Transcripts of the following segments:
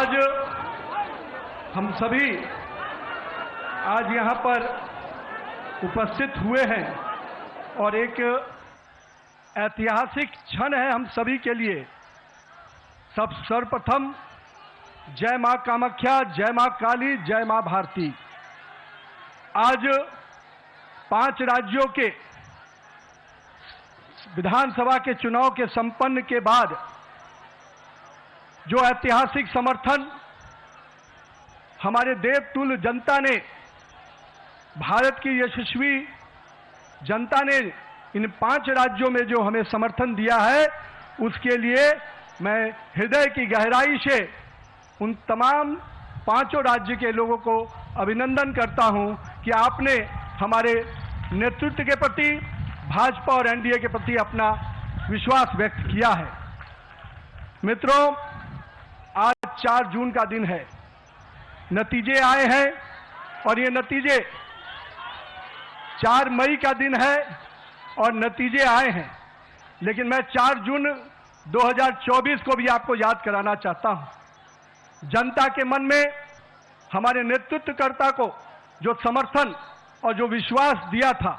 आज हम सभी आज यहाँ पर उपस्थित हुए हैं और एक ऐतिहासिक क्षण है हम सभी के लिए। सर्वप्रथम जय मां कामाख्या, जय मां काली, जय मां भारती। आज 5 राज्यों के विधानसभा के चुनाव के संपन्न के बाद जो ऐतिहासिक समर्थन हमारे देवतुल्य जनता ने, भारत की यशस्वी जनता ने इन 5 राज्यों में जो हमें समर्थन दिया है, उसके लिए मैं हृदय की गहराई से उन तमाम 5 राज्य के लोगों को अभिनंदन करता हूं कि आपने हमारे नेतृत्व के प्रति, भाजपा और एनडीए के प्रति अपना विश्वास व्यक्त किया है। मित्रों, आज 4 जून का दिन है, नतीजे आए हैं और ये नतीजे 4 मई का दिन है और नतीजे आए हैं। लेकिन मैं 4 जून 2024 को भी आपको याद कराना चाहता हूं। जनता के मन में हमारे नेतृत्वकर्ता को जो समर्थन और जो विश्वास दिया था,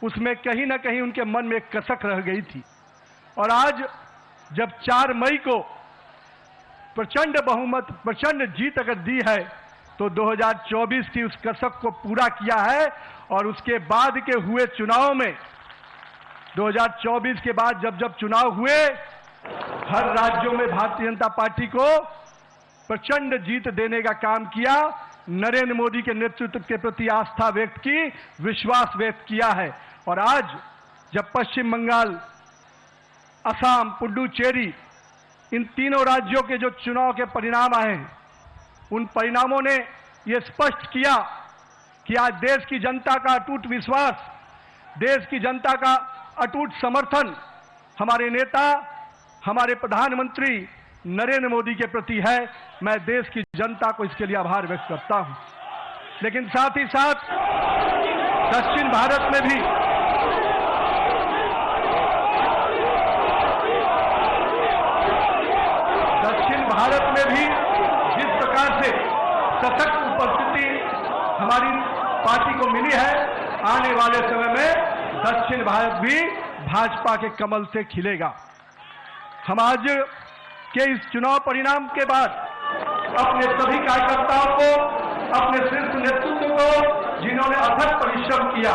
उसमें कहीं ना कहीं उनके मन में एक कसक रह गई थी। और आज जब 4 मई को प्रचंड बहुमत, प्रचंड जीत अगर दी है, तो 2024 की उस कसक को पूरा किया है। और उसके बाद के हुए चुनाव में 2024 के बाद जब चुनाव हुए, हर राज्यों में भारतीय जनता पार्टी को प्रचंड जीत देने का काम किया। नरेंद्र मोदी के नेतृत्व के प्रति आस्था व्यक्त की, विश्वास व्यक्त किया है। और आज जब पश्चिम बंगाल, असम, पुडुचेरी, इन तीनों राज्यों के जो चुनाव के परिणाम आए हैं, उन परिणामों ने यह स्पष्ट किया कि आज देश की जनता का अटूट विश्वास, देश की जनता का अटूट समर्थन हमारे नेता, हमारे प्रधानमंत्री नरेंद्र मोदी के प्रति है। मैं देश की जनता को इसके लिए आभार व्यक्त करता हूं। लेकिन साथ ही साथ दक्षिण भारत में भी जिस प्रकार से सशक्त उपस्थिति हमारी पार्टी को मिली है, आने वाले समय में दक्षिण भारत भी भाजपा के कमल से खिलेगा। हम आज के इस चुनाव परिणाम के बाद अपने सभी कार्यकर्ताओं को, अपने शीर्ष नेतृत्व को, जिन्होंने अथक परिश्रम किया,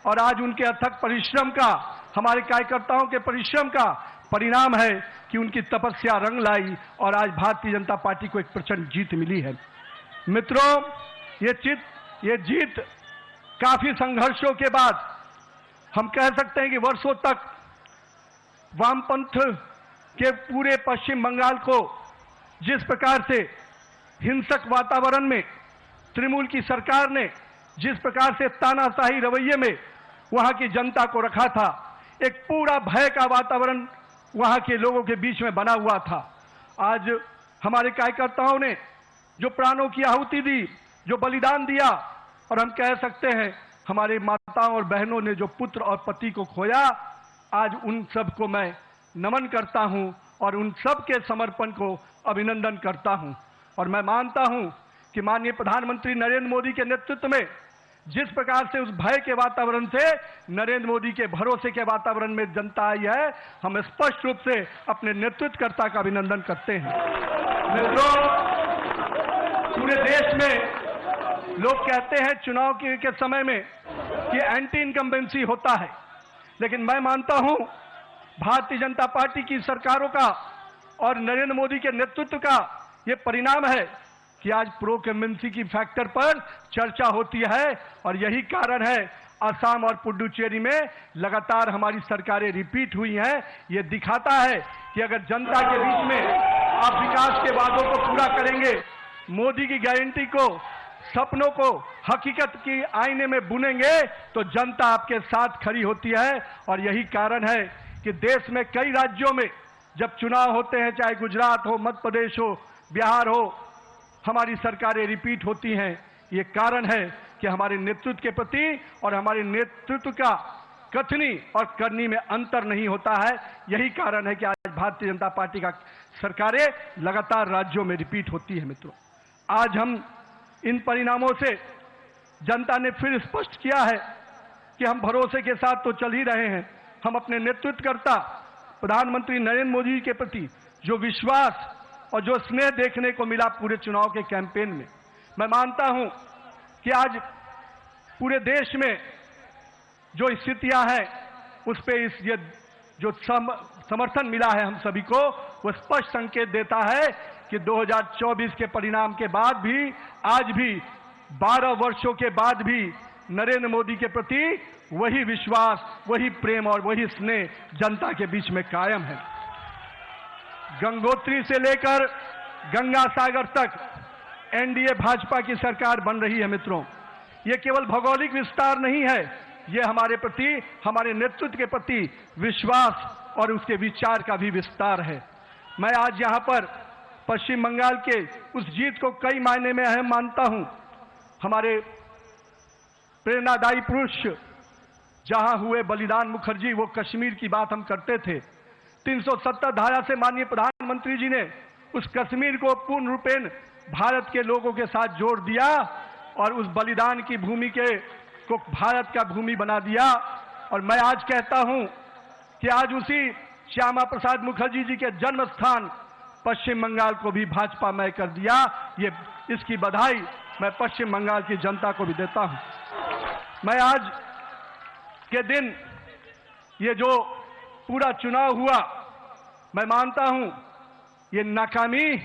और आज उनके अथक परिश्रम का, हमारे कार्यकर्ताओं के परिश्रम का परिणाम है कि उनकी तपस्या रंग लाई और आज भारतीय जनता पार्टी को एक प्रचंड जीत मिली है। मित्रों, ये जीत काफी संघर्षों के बाद, हम कह सकते हैं कि वर्षों तक वामपंथ के पूरे पश्चिम बंगाल को जिस प्रकार से हिंसक वातावरण में तृणमूल की सरकार ने जिस प्रकार से तानाशाही रवैये में वहां की जनता को रखा था, एक पूरा भय का वातावरण वहां के लोगों के बीच में बना हुआ था। आज हमारे कार्यकर्ताओं ने जो प्राणों की आहुति दी, जो बलिदान दिया, और हम कह सकते हैं हमारे माताओं और बहनों ने जो पुत्र और पति को खोया, आज उन सब को मैं नमन करता हूं और उन सब के समर्पण को अभिनंदन करता हूं। और मैं मानता हूं कि माननीय प्रधानमंत्री नरेंद्र मोदी के नेतृत्व में जिस प्रकार से उस भय के वातावरण से नरेंद्र मोदी के भरोसे के वातावरण में जनता आई है, हम स्पष्ट रूप से अपने नेतृत्वकर्ता का अभिनंदन करते हैं। मित्रों, पूरे देश में लोग कहते हैं चुनाव के समय में कि एंटी इनकम्बेंसी होता है, लेकिन मैं मानता हूं भारतीय जनता पार्टी की सरकारों का और नरेंद्र मोदी के नेतृत्व का यह परिणाम है कि आज प्रो इनकम्बेंसी की फैक्टर पर चर्चा होती है। और यही कारण है असम और पुडुचेरी में लगातार हमारी सरकारें रिपीट हुई हैं। ये दिखाता है कि अगर जनता के बीच में आप विकास के वादों को पूरा करेंगे, मोदी की गारंटी को, सपनों को हकीकत की आईने में बुनेंगे, तो जनता आपके साथ खड़ी होती है। और यही कारण है कि देश में कई राज्यों में जब चुनाव होते हैं, चाहे गुजरात हो, मध्य प्रदेश हो, बिहार हो, हमारी सरकारें रिपीट होती हैं। ये कारण है कि हमारे नेतृत्व के प्रति और हमारे नेतृत्व का कथनी और करनी में अंतर नहीं होता है। यही कारण है कि आज भारतीय जनता पार्टी का सरकारें लगातार राज्यों में रिपीट होती है। मित्रों, आज हम इन परिणामों से जनता ने फिर स्पष्ट किया है कि हम भरोसे के साथ तो चल ही रहे हैं। हम अपने नेतृत्वकर्ता प्रधानमंत्री नरेंद्र मोदी के प्रति जो विश्वास और जो स्नेह देखने को मिला पूरे चुनाव के कैंपेन में, मैं मानता हूं कि आज पूरे देश में जो स्थितियां हैं उस पे ये जो समर्थन मिला है हम सभी को, वो स्पष्ट संकेत देता है कि 2024 के परिणाम के बाद भी, आज भी 12 वर्षों के बाद भी नरेंद्र मोदी के प्रति वही विश्वास, वही प्रेम और वही स्नेह जनता के बीच में कायम है। गंगोत्री से लेकर गंगा सागर तक एनडीए भाजपा की सरकार बन रही है। मित्रों, ये केवल भौगोलिक विस्तार नहीं है, ये हमारे प्रति, हमारे नेतृत्व के प्रति विश्वास और उसके विचार का भी विस्तार है। मैं आज यहां पर पश्चिम बंगाल के उस जीत को कई मायने में अहम मानता हूं। हमारे प्रेरणादायी पुरुष जहां हुए बलिदान मुखर्जी, वो कश्मीर की बात हम करते थे। 370 धारा से माननीय प्रधानमंत्री जी ने उस कश्मीर को पूर्ण रूपेण भारत के लोगों के साथ जोड़ दिया और उस बलिदान की भूमि को भारत का भूमि बना दिया। और मैं आज कहता हूं कि आज उसी श्यामा प्रसाद मुखर्जी जी के जन्म स्थान पश्चिम बंगाल को भी भाजपामय कर दिया। ये इसकी बधाई मैं पश्चिम बंगाल की जनता को भी देता हूं। मैं आज के दिन ये जो पूरा चुनाव हुआ, मैं मानता हूं ये नाकामी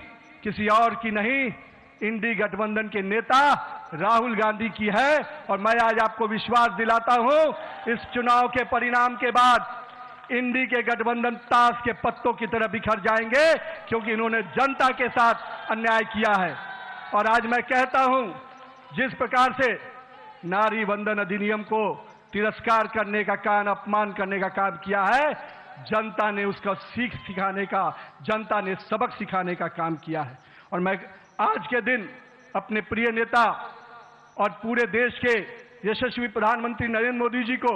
किसी और की नहीं, इंडी गठबंधन के नेता राहुल गांधी की है। और मैं आज आपको विश्वास दिलाता हूं, इस चुनाव के परिणाम के बाद इंडी के गठबंधन ताश के पत्तों की तरह बिखर जाएंगे, क्योंकि इन्होंने जनता के साथ अन्याय किया है। और आज मैं कहता हूं, जिस प्रकार से नारी वंदन अधिनियम को तिरस्कार करने का काम, अपमान करने का काम किया है, जनता ने उसका सीख सिखाने का, जनता ने सबक सिखाने का काम किया है। और मैं आज के दिन अपने प्रिय नेता और पूरे देश के यशस्वी प्रधानमंत्री नरेंद्र मोदी जी को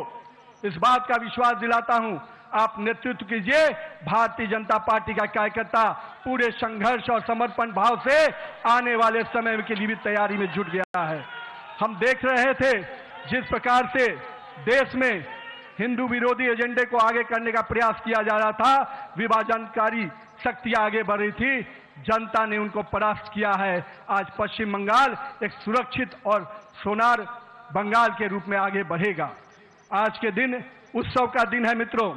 इस बात का विश्वास दिलाता हूं, आप नेतृत्व कीजिए। भारतीय जनता पार्टी का कार्यकर्ता पूरे संघर्ष और समर्पण भाव से आने वाले समय के लिए भी तैयारी में जुट गया है। हम देख रहे थे जिस प्रकार से देश में हिंदू विरोधी एजेंडे को आगे करने का प्रयास किया जा रहा था, विभाजनकारी शक्तियां आगे बढ़ रही थी, जनता ने उनको परास्त किया है। आज पश्चिम बंगाल एक सुरक्षित और सोनार बंगाल के रूप में आगे बढ़ेगा। आज के दिन उत्सव का दिन है। मित्रों,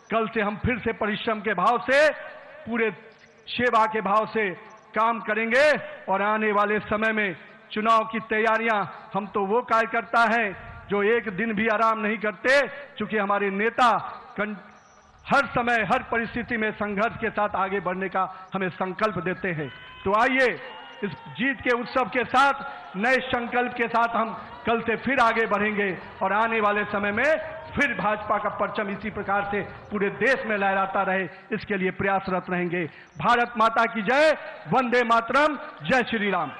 कल से हम फिर से परिश्रम के भाव से, पूरे सेवा के भाव से काम करेंगे और आने वाले समय में चुनाव की तैयारियां, हम तो वो कार्यकर्ता हैं जो एक दिन भी आराम नहीं करते, क्योंकि हमारे नेता हर समय, हर परिस्थिति में संघर्ष के साथ आगे बढ़ने का हमें संकल्प देते हैं। तो आइए इस जीत के उत्सव के साथ, नए संकल्प के साथ हम कल से फिर आगे बढ़ेंगे और आने वाले समय में फिर भाजपा का परचम इसी प्रकार से पूरे देश में लहराता रहे, इसके लिए प्रयासरत रहेंगे। भारत माता की जय, वंदे मातरम, जय श्री राम।